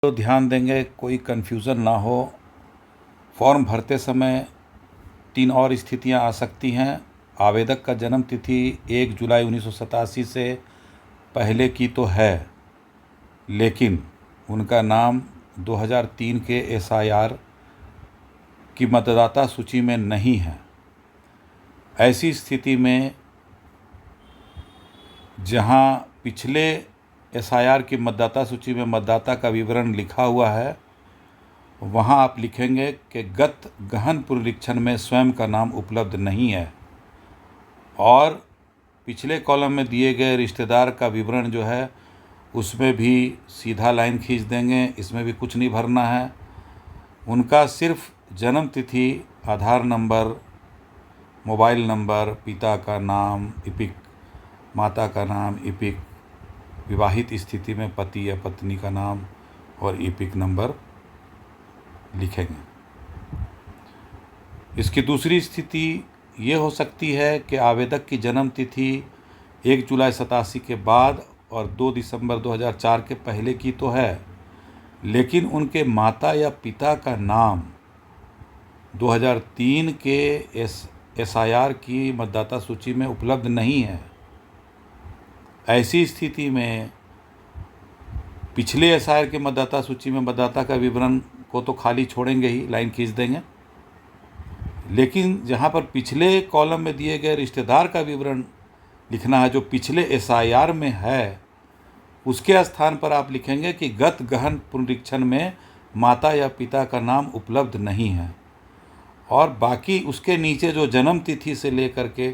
तो ध्यान देंगे कोई कन्फ्यूज़न ना हो। फॉर्म भरते समय 3 और स्थितियां आ सकती हैं। आवेदक का जन्म तिथि 1 जुलाई 1987 से पहले की तो है, लेकिन उनका नाम 2003 के SIR की मतदाता सूची में नहीं है। ऐसी स्थिति में जहां पिछले SIR की मतदाता सूची में मतदाता का विवरण लिखा हुआ है, वहां आप लिखेंगे कि गत गहन पुनरीक्षण में स्वयं का नाम उपलब्ध नहीं है, और पिछले कॉलम में दिए गए रिश्तेदार का विवरण जो है उसमें भी सीधा लाइन खींच देंगे। इसमें भी कुछ नहीं भरना है। उनका सिर्फ जन्म तिथि, आधार नंबर, मोबाइल नंबर, पिता का नाम इपिक, माता का नाम इपिक, विवाहित स्थिति में पति या पत्नी का नाम और इपिक नंबर लिखेंगे। इसकी दूसरी स्थिति ये हो सकती है कि आवेदक की जन्म तिथि 1 जुलाई 87 के बाद और 2 दिसंबर 2004 के पहले की तो है, लेकिन उनके माता या पिता का नाम 2003 के SIR की मतदाता सूची में उपलब्ध नहीं है। ऐसी स्थिति में पिछले SIR के मतदाता सूची में मतदाता का विवरण को तो खाली छोड़ेंगे ही, लाइन खींच देंगे, लेकिन जहां पर पिछले कॉलम में दिए गए रिश्तेदार का विवरण लिखना है जो पिछले SIR में है, उसके स्थान पर आप लिखेंगे कि गत गहन पुनरीक्षण में माता या पिता का नाम उपलब्ध नहीं है, और बाकी उसके नीचे जो जन्म तिथि से लेकर के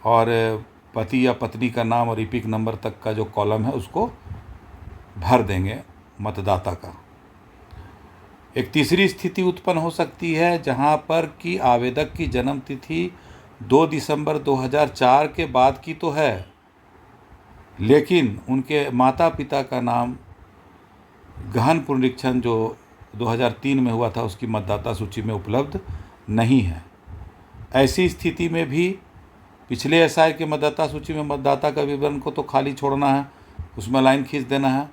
और पति या पत्नी का नाम और इपिक नंबर तक का जो कॉलम है उसको भर देंगे मतदाता का। एक तीसरी स्थिति उत्पन्न हो सकती है जहां पर कि आवेदक की जन्म तिथि 2 दिसंबर 2004 के बाद की तो है, लेकिन उनके माता पिता का नाम गहन पुनरीक्षण जो 2003 में हुआ था उसकी मतदाता सूची में उपलब्ध नहीं है। ऐसी स्थिति में भी पिछले SIR के मतदाता सूची में मतदाता का विवरण को तो खाली छोड़ना है, उसमें लाइन खींच देना है,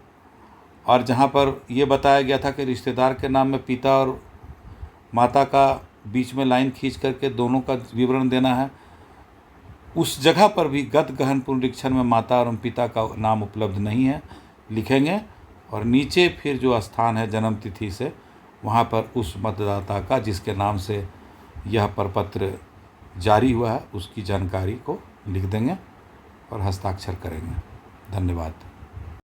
और जहां पर ये बताया गया था कि रिश्तेदार के नाम में पिता और माता का बीच में लाइन खींच करके दोनों का विवरण देना है, उस जगह पर भी गत गहन पुनरीक्षण में माता और पिता का नाम उपलब्ध नहीं है लिखेंगे, और नीचे फिर जो स्थान है जन्म तिथि से वहाँ पर उस मतदाता का जिसके नाम से यह प्रपत्र जारी हुआ है उसकी जानकारी को लिख देंगे और हस्ताक्षर करेंगे। धन्यवाद।